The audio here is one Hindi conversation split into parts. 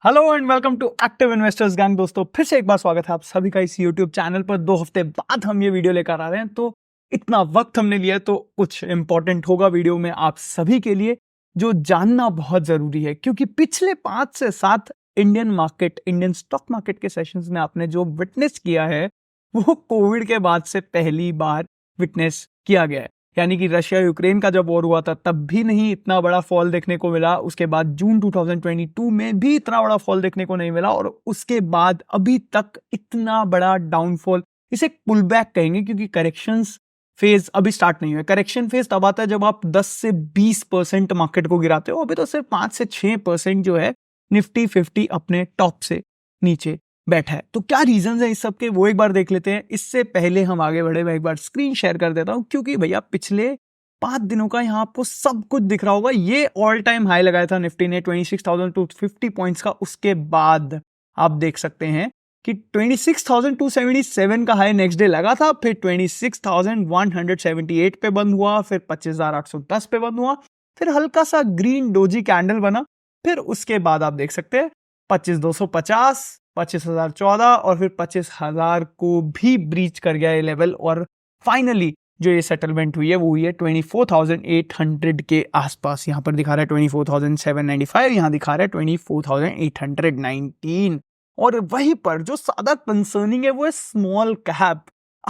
Hello and welcome to active investors gang. दोस्तों फिर से एक बार स्वागत है आप सभी का इस यूट्यूब चैनल पर। 2 हफ्ते बाद हम ये वीडियो लेकर आ रहे हैं, तो इतना वक्त हमने लिया तो कुछ इंपॉर्टेंट होगा वीडियो में आप सभी के लिए जो जानना बहुत जरूरी है, क्योंकि पिछले 5 से 7 इंडियन स्टॉक मार्केट के सेशंस में आपने जो विटनेस किया है वो कोविड के बाद से पहली बार विटनेस किया गया है। यानी कि रशिया यूक्रेन का जब वॉर हुआ था तब भी नहीं इतना बड़ा फॉल देखने को मिला, उसके बाद जून 2022 में भी इतना बड़ा फॉल देखने को नहीं मिला, और उसके बाद अभी तक इतना बड़ा डाउनफॉल, इसे पुल बैक कहेंगे क्योंकि करेक्शंस फेज अभी स्टार्ट नहीं हुआ। करेक्शन फेज तब आता है जब आप 10 से 20% मार्केट को गिराते हो। अभी तो सिर्फ 5 से 6% जो है निफ्टी 50 अपने टॉप से नीचे बैठा है। तो क्या रीजन है इस सब के, वो एक बार देख लेते हैं। इससे पहले हम आगे बढ़े, मैं एक बार स्क्रीन शेयर कर देता हूं, क्योंकि भैया पिछले 5 दिनों का यहाँ आपको सब कुछ दिख रहा होगा। ये ऑल टाइम हाई लगाया था निफ्टी ने 26,250 पॉइंट्स का। उसके बाद आप देख सकते हैं कि 26,277 का हाई नेक्स्ट डे लगा था, फिर 26,178 पे बंद हुआ, फिर 25,810 पे बंद हुआ, फिर हल्का सा ग्रीन डोजी कैंडल बना, फिर उसके बाद आप देख सकते हैं 25,250, 25,014 और फिर 25,000 को भी ब्रीच कर गया ये लेवल। और फाइनली जो ये सेटलमेंट हुई है वो हुई है 24,800 के आसपास। यहां पर दिखा रहा है 24,795, यहां दिखा रहा है 24,819। और वहीं पर जो ज्यादा कंसर्निंग है वो है स्मॉल कैप।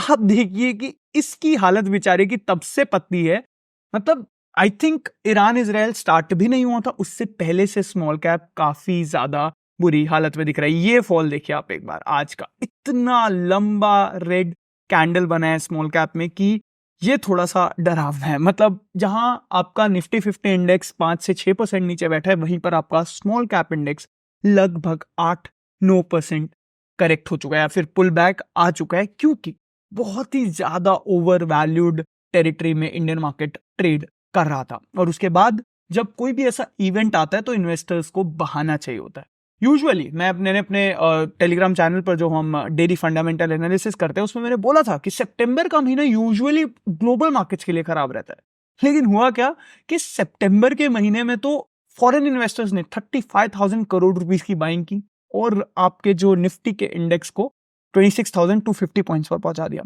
आप देखिए कि इसकी हालत बेचारे की तब से पतली है, मतलब I think Iran Israel start भी नहीं हुआ था उससे पहले से स्मॉल कैप काफी ज्यादा बुरी हालत में दिख रहा है। ये फॉल देखिए आप एक बार, आज का इतना लंबा रेड कैंडल बना है स्मॉल कैप में कि ये थोड़ा सा डरावना है। मतलब जहां आपका निफ्टी 50 इंडेक्स 5 से 6% नीचे बैठा है, वहीं पर आपका स्मॉल कैप इंडेक्स लगभग 8-9% करेक्ट हो चुका है या फिर पुल बैक आ चुका है, क्योंकि बहुत ही ज्यादा ओवर वैल्यूड टेरिटरी में इंडियन मार्केट ट्रेड कर रहा था। और उसके बाद जब कोई भी ऐसा इवेंट आता है तो इन्वेस्टर्स को बहाना चाहिए होता है। यूजुअली मैं अपने टेलीग्राम चैनल पर जो हम डेली फंडामेंटल एनालिसिस करते हैं उसमें मैंने बोला था कि सितंबर का महीना यूजुअली ग्लोबल मार्केट्स के लिए खराब रहता है। लेकिन हुआ क्या कि सितंबर के महीने में तो फॉरेन इन्वेस्टर्स ने 35,000 करोड़ रुपीस की बाइंग की और आपके जो निफ्टी के इंडेक्स को 26,250 पॉइंट्स पर पहुंचा दिया।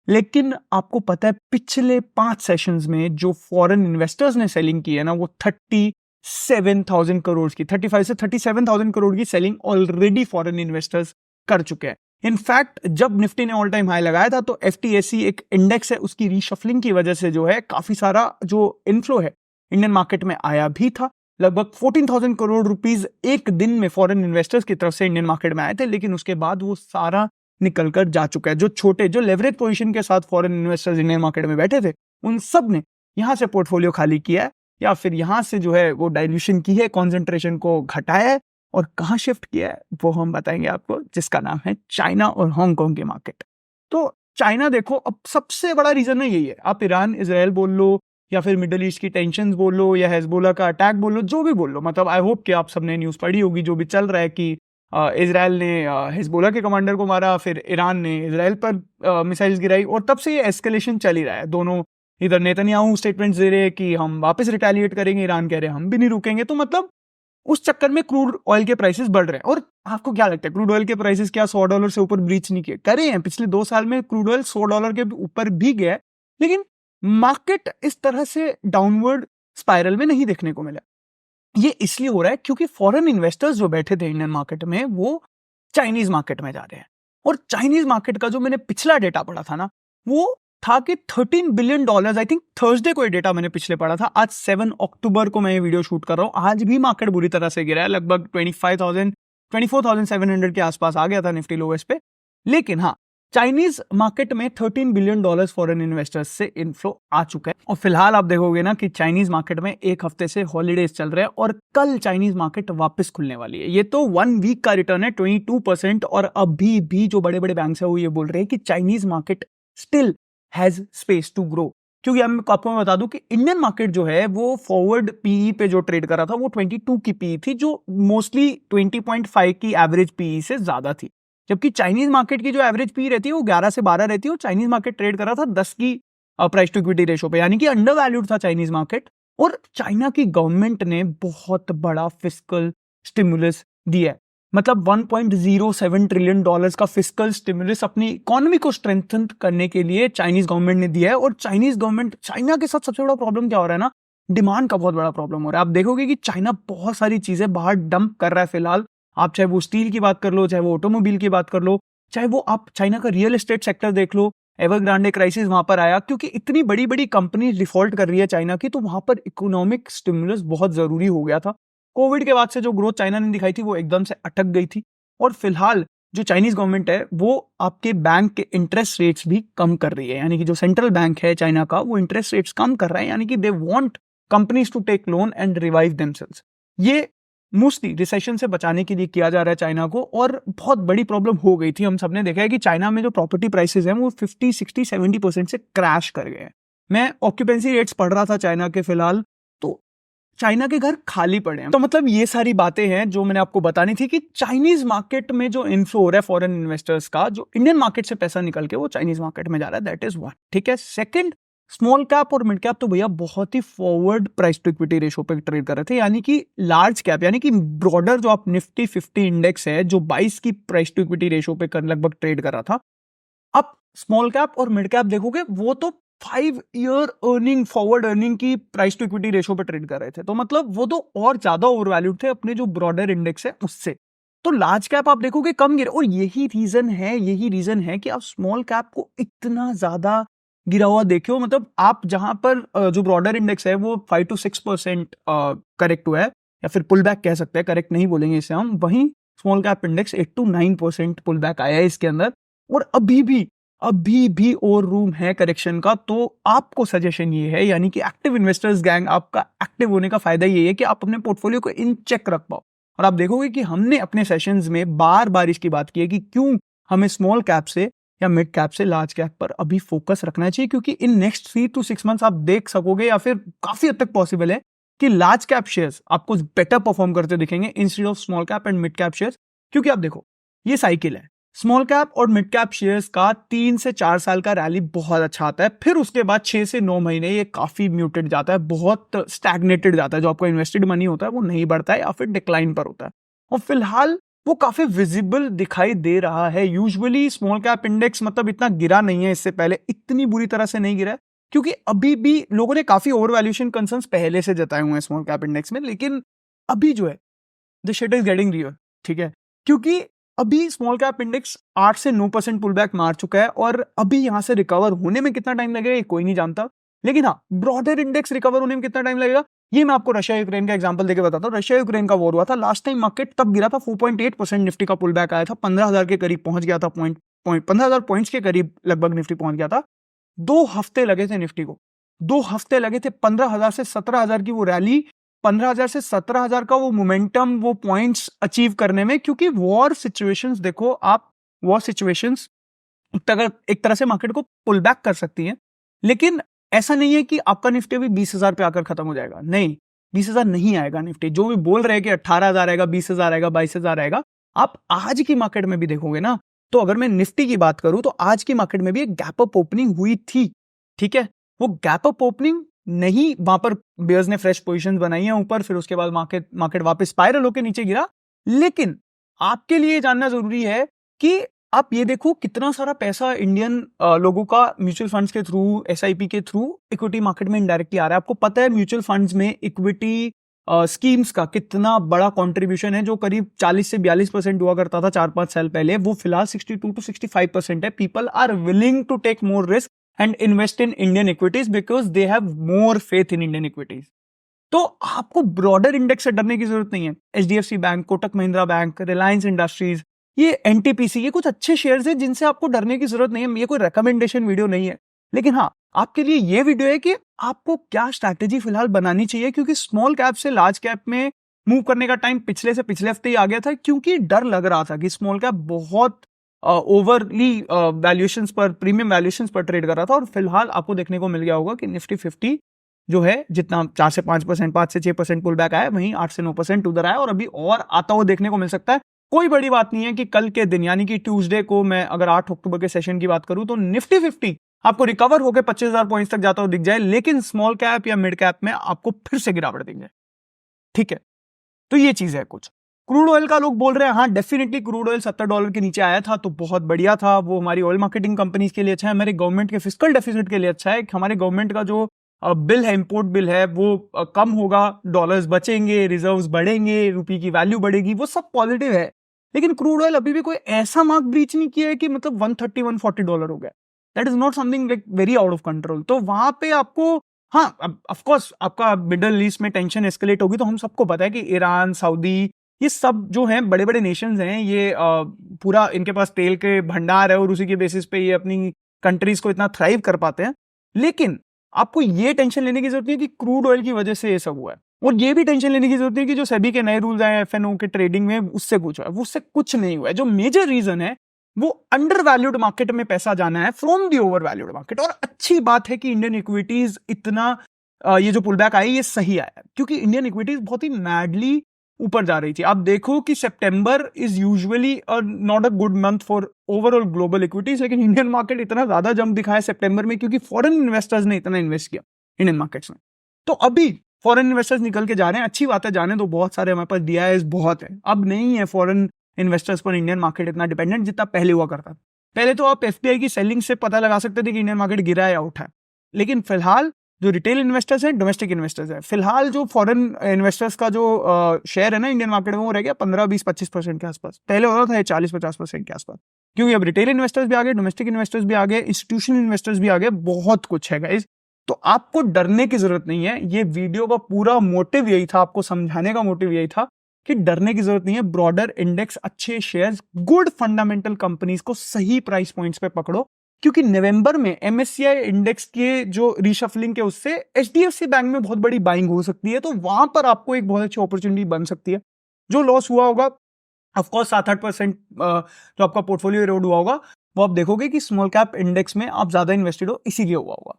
लेकिन आपको पता है पिछले 5 सेशंस में जो फॉरेन इन्वेस्टर्स ने सेलिंग की है ना, वो 37,000 करोड़ की, 35 से 37,000 करोड़ की सेलिंग ऑलरेडी फॉरेन इन्वेस्टर्स कर चुके हैं। इनफैक्ट जब निफ्टी ने ऑल टाइम हाई लगाया था तो एफटीएसी एक इंडेक्स है, उसकी रीशफलिंग की वजह से जो है काफी सारा जो इनफ्लो है इंडियन मार्केट में आया भी था। लगभग 14,000 करोड़ रुपीस एक दिन में फॉरेन इन्वेस्टर्स की तरफ से इंडियन मार्केट में आए थे, लेकिन उसके बाद वो सारा निकल कर जा चुका है। जो छोटे जो लेवरेज पोजीशन के साथ फॉरेन इन्वेस्टर्स इंडियन मार्केट में बैठे थे उन सब ने यहां से पोर्टफोलियो खाली किया है या फिर यहां से जो है वो डाइल्यूशन की है, कॉन्सेंट्रेशन को घटाया है। और कहां शिफ्ट किया है वो हम बताएंगे आपको, जिसका नाम है चाइना और हांगकांग के मार्केट। तो चाइना देखो, अब सबसे बड़ा रीजन है यही है। आप ईरान इजराइल बोल लो या फिर मिडल ईस्ट की टेंशन बोल लो या हेजबोला का अटैक बोल लो, जो भी बोल लो, मतलब आई होप कि आप सबने न्यूज पढ़ी होगी जो भी चल रहा है कि इजराइल ने हिजबोला के कमांडर को मारा, फिर ईरान ने इजराइल पर मिसाइल्स गिराई, और तब से ये एस्केलेशन चल ही रहा है। दोनों इधर नेतन्याहू स्टेटमेंट्स दे रहे हैं कि हम वापस रिटेलिएट करेंगे, ईरान कह रहे हैं हम भी नहीं रुकेंगे। तो मतलब उस चक्कर में क्रूड ऑयल के प्राइसेस बढ़ रहे हैं। और आपको क्या लगता है क्रूड ऑयल के प्राइसेस क्या $100 से ऊपर ब्रीच नहीं किए? करे हैं पिछले 2 साल में क्रूड ऑयल $100 के ऊपर भी गया है, लेकिन मार्केट इस तरह से डाउनवर्ड स्पाइरल में नहीं देखने को मिला। ये इसलिए हो रहा है क्योंकि फॉरेन इन्वेस्टर्स जो बैठे थे इंडियन मार्केट में वो चाइनीज मार्केट में जा रहे हैं। और चाइनीज मार्केट का जो मैंने पिछला डेटा पढ़ा था ना, वो था कि $13 बिलियन, आई थिंक थर्सडे को ये डेटा मैंने पिछले पढ़ा था। आज 7 अक्टूबर को मैं ये वीडियो शूट कर रहा हूं, आज भी मार्केट बुरी तरह से गिरा है। लगभग 24,700 के आसपास आ गया था निफ्टी लोवेस्ट पे। लेकिन हाँ, चाइनीज मार्केट में $13 बिलियन फॉरेन इन्वेस्टर्स से इनफ्लो आ चुका है। और फिलहाल आप देखोगे ना कि चाइनीज मार्केट में एक हफ्ते से हॉलीडेज चल रहे हैं और कल चाइनीज मार्केट वापस खुलने वाली है। ये तो 1 वीक का रिटर्न है 22%। और अभी भी जो बड़े बड़े बैंक्स है वो ये बोल रहे हैं कि Chinese market still has space to grow. क्योंकि आपको मैं बता दूं कि इंडियन मार्केट जो है वो फॉरवर्ड पीई पे जो ट्रेड कर रहा था वो 22 की पीई थी, जो मोस्टली 20.5 की एवरेज पीई से ज्यादा थी। जबकि चाइनीज मार्केट की जो एवरेज पी रहती है वो 11 से 12 रहती है, और चाइनीज मार्केट ट्रेड कर रहा था 10 की प्राइस टू इक्विटी रेशो पे, यानी कि अंडर वैल्यूड था चाइनीज मार्केट। और चाइना की गवर्नमेंट ने बहुत बड़ा फिस्कल स्टिमुलस दिया है। मतलब 1.07 ट्रिलियन डॉलर्स का फिस्कल स्टिमुलस अपनी इकोनॉमी को स्ट्रेंथन करने के लिए चाइनीज गवर्नमेंट ने दिया है। और चाइनीज गवर्नमेंट, चाइना के साथ सबसे बड़ा प्रॉब्लम क्या हो रहा है ना, डिमांड का बहुत बड़ा प्रॉब्लम हो रहा है। आप देखोगे कि चाइना बहुत सारी चीजें बाहर डंप कर रहा है फिलहाल। आप चाहे वो स्टील की बात कर लो, चाहे वो ऑटोमोबाइल की बात कर लो, चाहे वो आप चाइना का रियल एस्टेट सेक्टर देख लो। एवरग्रांडे क्राइसिस वहां पर आया क्योंकि इतनी बड़ी बड़ी कंपनी डिफॉल्ट कर रही है चाइना की, तो वहां पर इकोनॉमिक स्टिमुलस बहुत जरूरी हो गया था। कोविड के बाद से जो ग्रोथ चाइना ने दिखाई थी वो एकदम से अटक गई थी। और फिलहाल जो चाइनीज गवर्नमेंट है वो आपके बैंक के इंटरेस्ट रेट्स भी कम कर रही है, यानी कि जो सेंट्रल बैंक है चाइना का वो इंटरेस्ट रेट्स कम कर रहा है, यानी कि they want companies to take loan and revive themselves. ये मोस्टली रिसेशन से बचाने के लिए किया जा रहा है चाइना को। और बहुत बड़ी प्रॉब्लम हो गई थी, हम सबने देखा है कि चाइना में जो प्रॉपर्टी प्राइसेस हैं वो 50, 60, 70% से क्रैश कर गए हैं। मैं ऑक्यूपेंसी रेट्स पढ़ रहा था चाइना के फिलहाल, तो चाइना के घर खाली पड़े हैं। तो मतलब ये सारी बातें हैं जो मैंने आपको बतानी थी कि चाइनीज मार्केट में जो इन्फ्लो हो रहा है फॉरेन इन्वेस्टर्स का, जो इंडियन मार्केट से पैसा निकल के वो चाइनीज मार्केट में जा रहा है, दैट इज वन। ठीक है। सेकंड, स्मॉल कैप और मिड कैप तो भैया बहुत ही forward price to equity ratio पे ट्रेड कर रहे थे, यानी कि लार्ज कैप यानी कि ब्रॉडर जो आप निफ्टी 50 इंडेक्स है जो 22 की प्राइस टू इक्विटी रेशो पे लगभग ट्रेड कर रहा था, अब स्मॉल कैप और मिड कैप देखोगे वो तो 5 ईयर अर्निंग, फॉरवर्ड अर्निंग की प्राइस टू इक्विटी रेशो पे ट्रेड कर रहे थे। तो मतलब वो तो और ज्यादा ओवर वैल्यूड थे अपने जो ब्रॉडर इंडेक्स है उससे। तो लार्ज कैप आप देखोगे कम गिरे, और यही रीजन है कि आप स्मॉल कैप को इतना ज्यादा गिरा हुआ देखे हो। मतलब आप जहां पर जो ब्रॉडर इंडेक्स है वो 5 to 6% करेक्ट हुआ है, या फिर पुल बैक कह सकते हैं, करेक्ट नहीं बोलेंगे इसे हम, वहीं small cap index 8 to 9% pull back आया है इसके अंदर। और अभी भी और रूम है करेक्शन का। तो आपको सजेशन ये है, यानी कि एक्टिव इन्वेस्टर्स गैंग, आपका एक्टिव होने का फायदा ये है कि आप अपने पोर्टफोलियो को इन चेक रख पाओ। और आप देखोगे कि हमने अपने सेशंस में बार बार इसकी बात की है कि क्यों हमें स्मॉल कैप से या मिड कैप से लार्ज कैप पर अभी फोकस रखना चाहिए, क्योंकि इन नेक्स्ट 3 to 6 मंथ्स आप देख सकोगे, या फिर काफी हद तक पॉसिबल है कि लार्ज कैप शेयर्स आपको बेटर परफॉर्म करते दिखेंगे instead of small cap and mid cap shares. क्योंकि आप देखो ये साइकिल है, स्मॉल कैप और मिड कैप शेयर्स का 3 से 4 साल का रैली बहुत अच्छा आता है, फिर उसके बाद 6 से 9 महीने ये काफी म्यूटेड जाता है, बहुत स्टैग्नेटेड जाता है। जो आपका इन्वेस्टेड मनी होता है वो नहीं बढ़ता है या फिर डिक्लाइन पर होता है। और फिलहाल वो काफी विजिबल दिखाई दे रहा है। यूजुअली स्मॉल कैप इंडेक्स मतलब इतना गिरा नहीं है, इससे पहले इतनी बुरी तरह से नहीं गिरा है, क्योंकि अभी भी लोगों ने काफी ओवर वैल्यूएशन कंसर्न्स पहले से जताए हुए हैं स्मॉल कैप इंडेक्स में। लेकिन अभी जो है the shit is getting real. ठीक है, क्योंकि अभी स्मॉल कैप इंडेक्स 8 से 9% पुल बैक मार चुका है, और अभी यहां से रिकवर होने में कितना टाइम लगेगा ये कोई नहीं जानता। लेकिन हाँ, ब्रॉडर इंडेक्स रिकवर होने में कितना टाइम लगेगा ये मैं आपको रशिया यूक्रेन का एग्जांपल देके बताता हूँ। रशिया यूक्रेन का वॉर हुआ था, लास्ट टाइम मार्केट तब गिरा था 4.8%, निफ्टी का पुल बैक आया था, 15,000 के करीब पहुंच गया था, 15,000 पॉइंट्स के करीब लगभग निफ्टी पहुंच गया था। 2 हफ्ते लगे थे निफ्टी को, 2 हफ्ते लगे थे 15,000 से 17,000 की वो रैली, 15,000 से 17,000 का वो मोमेंटम, वो पॉइंट्स अचीव करने में। क्योंकि वॉर सिचुएशंस देखो आप, वॉर सिचुएशंस एक तरह से मार्केट को पुल बैक कर सकती हैं, लेकिन ऐसा नहीं है कि आपका निफ्टी भी 20,000 पे आकर खत्म हो जाएगा। नहीं, 20,000 नहीं आएगा निफ्टी। जो भी बोल रहे हैं कि 18,000 आएगा, 20,000 आएगा, 22,000 आएगा, आप आज की मार्केट में भी देखोगे ना, तो अगर मैं निफ्टी की बात करूं तो आज की मार्केट में भी एक गैप अप ओपनिंग हुई थी। ठीक है, वो गैप अप ओपनिंग नहीं, वहां पर बेयर्स ने फ्रेश पोजीशंस बनाई हैं ऊपर, फिर उसके बाद मार्केट वापस स्पाइरल होकर नीचे गिरा। लेकिन आपके लिए जानना जरूरी है कि आप ये देखो कितना सारा पैसा इंडियन लोगों का म्यूचुअल फंड्स के थ्रू, एसआईपी के थ्रू इक्विटी मार्केट में इनडायरेक्टली आ रहा है। आपको पता है म्यूचुअल फंड्स में इक्विटी स्कीम्स का कितना बड़ा कंट्रीब्यूशन है, जो करीब 40 से 42% हुआ करता था 4-5 साल पहले, वो फिलहाल 62 to 65% है। People are willing to take more risk and invest in Indian equities because they have more faith in Indian equities. तो आपको ब्रॉडर इंडेक्स से डरने की जरूरत नहीं है। HDFC bank, Kotak Mahindra bank, Reliance industries, ये एनटीपीसी, ये कुछ अच्छे शेयर्स हैं जिनसे आपको डरने की जरूरत नहीं है। ये कोई रिकमेंडेशन वीडियो नहीं है, लेकिन हाँ, आपके लिए ये वीडियो है कि आपको क्या स्ट्रैटेजी फिलहाल बनानी चाहिए, क्योंकि स्मॉल कैप से लार्ज कैप में मूव करने का टाइम पिछले हफ्ते ही आ गया था, क्योंकि डर लग रहा था कि स्मॉल कैप बहुत ओवरली वैल्यूएशंस पर, प्रीमियम वैल्यूएशंस पर ट्रेड कर रहा था। और फिलहाल आपको देखने को मिल गया होगा कि निफ्टी 50 जो है जितना 4 से 5%, 5 से 6% पुल बैक आया, वहीं 8 से 9% उधर आया, और अभी और आता हुआ देखने को मिल सकता है। कोई बड़ी बात नहीं है कि कल के दिन यानी कि ट्यूसडे को, मैं अगर 8 अक्टूबर के सेशन की बात करूं तो निफ्टी 50 आपको रिकवर होकर 25,000 पॉइंट्स तक जाता हुआ दिख जाए, लेकिन स्मॉल कैप या मिड कैप में आपको फिर से गिरावट दिख जाए। ठीक है, तो ये चीज है कुछ। क्रूड ऑयल का लोग बोल रहे हैं हाँ डेफिनेटली क्रूड ऑयल $70 के नीचे आया था तो बहुत बढ़िया था, वो हमारी ऑयल मार्केटिंग कंपनीज के लिए अच्छा है, हमारे गवर्नमेंट के फिस्कल डेफिसिट के लिए अच्छा है, हमारे गवर्नमेंट का जो बिल है, इंपोर्ट बिल है, वो कम होगा, डॉलर्स बचेंगे, रिजर्व्स बढ़ेंगे, रुपये की वैल्यू बढ़ेगी, वो सब पॉजिटिव है। लेकिन क्रूड ऑयल अभी भी कोई ऐसा मार्क ब्रीच नहीं किया है कि मतलब $130-140 हो गया। That is not something like very out of control. तो वहां पे आपको हाँ ऑफ कोर्स आपका मिडल ईस्ट में टेंशन एस्केलेट होगी, तो हम सबको पता है कि ईरान, सऊदी, ये सब जो हैं बड़े बड़े नेशंस हैं, ये पूरा इनके पास तेल के भंडार है और उसी के बेसिस पे ये अपनी कंट्रीज को इतना थ्राइव कर पाते हैं। लेकिन आपको ये टेंशन लेने की जरूरत नहीं है कि क्रूड ऑयल की वजह से ये सब हुआ है, और ये भी टेंशन लेने की जरूरत नहीं है कि जो सेबी के नए रूल्स आए एफएनओ के ट्रेडिंग में उससे कुछ हुआ है, उससे कुछ नहीं हुआ है। जो मेजर रीजन है वो अंडर वैल्यूड मार्केट में पैसा जाना है from the over valued market. और अच्छी बात है कि इंडियन इक्विटीज इतना ये जो पुल बैक आई ये सही आया, क्योंकि इंडियन इक्विटीज बहुत ही मैडली ऊपर जा रही थी। आप देखो कि सितंबर is usually not a good month for overall global equities, लेकिन इंडियन मार्केट इतना ज्यादा जंप दिखाया सितंबर में क्योंकि फॉरेन इन्वेस्टर्स ने इतना इन्वेस्ट किया इंडियन मार्केट्स में। तो अभी फॉरेन इन्वेस्टर्स निकल के जा रहे हैं, अच्छी बात है, जाने तो बहुत सारे, हमारे पास डीआईएस बहुत है, अब नहीं है फॉरेन इन्वेस्टर्स पर इंडियन मार्केट इतना डिपेंडेंट जितना पहले हुआ करता था। पहले तो आप एफपीआई की सेलिंग से पता लगा सकते थे कि इंडियन मार्केट गिरा या उठा है, लेकिन फिलहाल जो रिटेल इन्वेस्टर्स हैं, डोमेस्टिक इन्वेस्टर्स हैं, फिलहाल जो फॉरेन इन्वेस्टर्स का जो शेयर है ना इंडियन मार्केट में, वो रह गया 15-20-25% के आसपास। पहले होता था 40-50% के आसपास, क्योंकि अब रिटेल इन्वेस्टर्स भी आ गए, डोमेस्टिक इन्वेस्टर्स भी आ गए, इंस्टीट्यूशनल इन्वेस्टर्स भी आ गए, बहुत कुछ है गाइस। तो आपको डरने की जरूरत नहीं है। ये वीडियो का पूरा मोटिव यही था, आपको समझाने का मोटिव यही था कि डरने की जरूरत नहीं है। ब्रॉडर इंडेक्स, अच्छे शेयर्स, गुड फंडामेंटल कंपनीज को सही प्राइस पॉइंट्स पे पकड़ो, क्योंकि नवंबर में एमएससीआई इंडेक्स के जो रीशफलिंग के उससे एचडीएफसी बैंक में बहुत बड़ी बाइंग हो सकती है, तो वहां पर आपको एक बहुत अच्छी अपॉर्चुनिटी बन सकती है। जो लॉस हुआ होगा ऑफकोर्स 7-8% जो आपका पोर्टफोलियो एरोड हुआ होगा, वो आप देखोगे कि स्मॉल कैप इंडेक्स में आप ज्यादा इन्वेस्टेड हो इसीलिए हुआ होगा।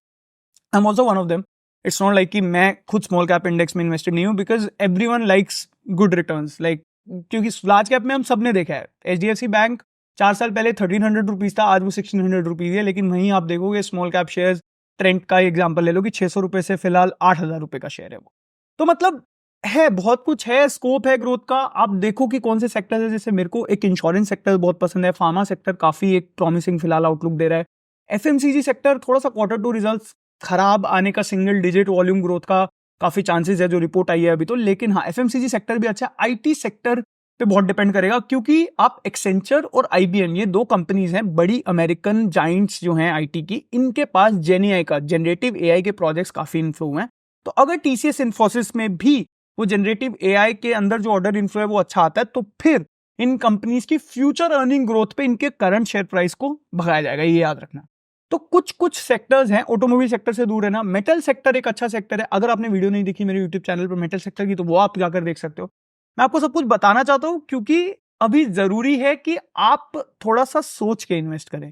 I am also one of them. It's not like कि मैं खुद स्मॉल कैप इंडेक्स में इन्वेस्टेड नहीं हूँ, because everyone likes good returns, like क्योंकि लार्ज कैप में हम सबने देखा है एचडीएफसी बैंक 4 साल पहले 1300 रुपीज था, आज वो 1600 रुपीज है, लेकिन वहीं आप देखोगे स्मॉल कैप शेयर्स, ट्रेंड का एग्जांपल ले लो कि 600 रुपए से फिलहाल 8000 रुपए का शेयर है वो। तो मतलब है, बहुत कुछ है, स्कोप है ग्रोथ का। आप देखो कि कौन से सेक्टर है, जैसे मेरे को एक इंश्योरेंस सेक्टर बहुत पसंद है, फार्मा सेक्टर काफी एक प्रॉमिसिंग फिलहाल आउटलुक दे रहा है, एफएमसीजी सेक्टर थोड़ा सा Q2 रिजल्ट्स खराब आने का, सिंगल डिजिट वॉल्यूम ग्रोथ का काफी चांसेस है जो रिपोर्ट आई है अभी तो, लेकिन हाँ एफएमसीजी सेक्टर भी अच्छा है। आईटी सेक्टर पे बहुत डिपेंड करेगा, क्योंकि आप एक्सेंचर और आईबीएम, ये 2 कंपनीज हैं बड़ी अमेरिकन जाइंट्स जो हैं आईटी की, इनके पास जेनएआई का, जनरेटिव एआई के प्रोजेक्ट्स काफी इन्फ्लो हैं। तो अगर टीसीएस इन्फोसिस में भी वो जनरेटिव एआई के अंदर जो ऑर्डर इन्फ्लो है वो अच्छा आता है, तो फिर इन कंपनीज की फ्यूचर अर्निंग ग्रोथ पे इनके करंट शेयर प्राइस को भगाया जाएगा, ये याद रखना। तो कुछ सेक्टर्स हैं, ऑटोमोबाइल सेक्टर से दूर रहना, मेटल सेक्टर एक अच्छा सेक्टर है। अगर आपने वीडियो नहीं देखी मेरे यूट्यूब चैनल पर मेटल सेक्टर की, तो वो आप जाकर देख सकते हो। मैं आपको सब कुछ बताना चाहता हूं क्योंकि अभी जरूरी है कि आप थोड़ा सा सोच के इन्वेस्ट करें।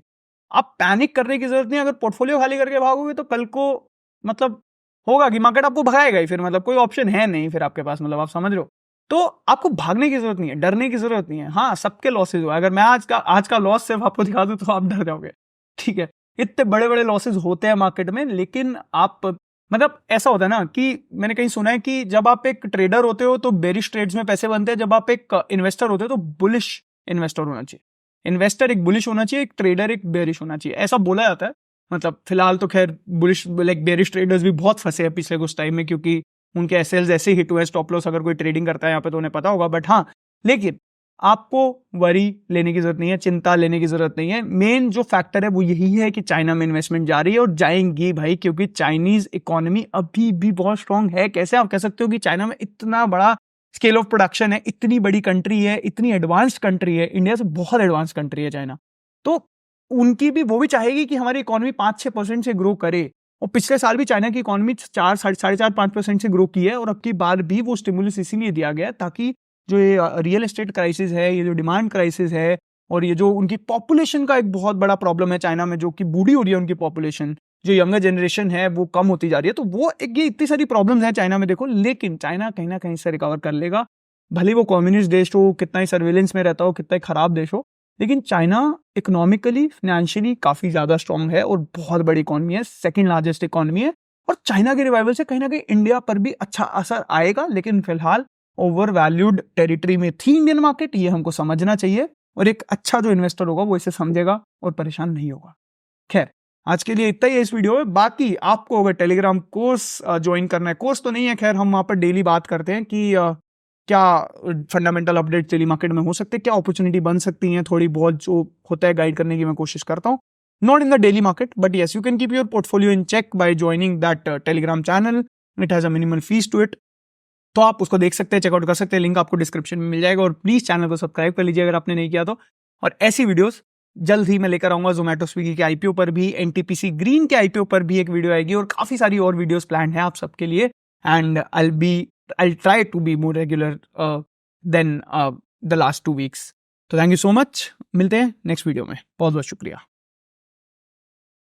आप पैनिक करने की जरूरत नहीं। अगर पोर्टफोलियो खाली करके भागोगे तो कल को मतलब होगा कि मार्केट आपको भगाएगा ही, फिर मतलब कोई ऑप्शन है नहीं फिर आपके पास, मतलब आप समझ रहे हो। तो आपको भागने की जरूरत नहीं है, डरने की जरूरत नहीं है। हाँ सबके लॉसेज हुआ, अगर मैं आज का लॉस सिर्फ आपको दिखा दूं तो आप डर जाओगे, ठीक है। इतने बड़े बड़े लॉसेज होते हैं मार्केट में, लेकिन आप मतलब ऐसा होता है ना कि मैंने कहीं सुना है कि जब आप एक ट्रेडर होते हो तो बेरिश ट्रेड्स में पैसे बनते हैं, जब आप एक इन्वेस्टर होते हो तो बुलिश इन्वेस्टर होना चाहिए। इन्वेस्टर एक बुलिश होना चाहिए, एक ट्रेडर एक बेरिश होना चाहिए, ऐसा बोला जाता है। मतलब फिलहाल तो खैर बुलिश लाइक बेरिश ट्रेडर्स भी बहुत फंसे हैं पिछले कुछ टाइम में, क्योंकि उनके एसएल्स ऐसे हिट हुए, स्टॉप लॉस अगर कोई ट्रेडिंग करता है यहाँ पे तो उन्हें पता होगा। बट हाँ, लेकिन आपको वरी लेने की जरूरत नहीं है, चिंता लेने की जरूरत नहीं है। मेन जो फैक्टर है वो यही है कि चाइना में इन्वेस्टमेंट जा रही है और जाएंगी भाई, क्योंकि चाइनीज इकोनॉमी अभी भी बहुत स्ट्रांग है। कैसे आप कह सकते हो कि चाइना में इतना बड़ा स्केल ऑफ प्रोडक्शन है, इतनी बड़ी कंट्री है, इतनी एडवांस्ड कंट्री है, इंडिया से बहुत एडवांस कंट्री है चाइना। तो उनकी भी वो भी चाहेगी कि हमारी इकोनॉमी 5-6% से ग्रो करे, और पिछले साल भी चाइना की इकोनॉमी 4-4.5% से ग्रो की है, और अब की बार भी वो स्टिमुलस इसीलिए दिया गया ताकि जो ये रियल एस्टेट क्राइसिस है, ये जो डिमांड क्राइसिस है, और ये जो उनकी पॉपुलेशन का एक बहुत बड़ा प्रॉब्लम है चाइना में, जो कि बूढ़ी हो रही है उनकी पॉपुलेशन, जो यंगर जनरेशन है वो कम होती जा रही है, तो वो एक ये इतनी सारी प्रॉब्लम्स हैं चाइना में देखो। लेकिन चाइना कहीं ना कहीं से रिकवर कर लेगा, भले वो कम्युनिस्ट देश हो, कितना ही सर्वेलेंस में रहता हो, कितना ही खराब देश हो, लेकिन चाइना इकोनॉमिकली फाइनेंशियली काफी ज्यादा स्ट्रांग है और बहुत बड़ी इकोनॉमी है, सेकंड लार्जेस्ट इकोनॉमी है। और चाइना के रिवाइवल से कहीं ना कहीं इंडिया पर भी अच्छा असर आएगा, लेकिन फिलहाल ओवर वैल्यूड टेरिटरी में थी इंडियन मार्केट, ये हमको समझना चाहिए, और एक अच्छा जो इन्वेस्टर होगा वो इसे समझेगा और परेशान नहीं होगा। खैर, आज के लिए इतना ही है इस वीडियो में। बाकी आपको अगर टेलीग्राम कोर्स ज्वाइन करना है, कोर्स तो नहीं है खैर, हम वहां पर डेली बात करते हैं कि क्या फंडामेंटल अपडेट डेली मार्केट में हो सकते हैं, क्या अपॉर्चुनिटी बन सकती हैं, थोड़ी बहुत जो होता है गाइड करने की मैं कोशिश करता हूँ, not in the daily market, but yes you can keep your portfolio in check by joining that Telegram channel, it has a minimal fee to it, तो आप उसको देख सकते हैं, चेकआउट कर सकते हैं, लिंक आपको डिस्क्रिप्शन में मिल जाएगा, और प्लीज चैनल को सब्सक्राइब कर लीजिए अगर आपने नहीं किया तो। और ऐसी वीडियोस जल्द ही मैं लेकर आऊंगा, जोमेटो स्विगी के आईपीओ पर भी, एनटीपीसी ग्रीन के आईपीओ पर भी एक वीडियो आएगी, और काफी सारी और वीडियोस प्लान है आप सबके लिए, and I try to be more regular than the last 2 weeks. तो थैंक यू सो मच, मिलते हैं नेक्स्ट वीडियो में, बहुत बहुत शुक्रिया।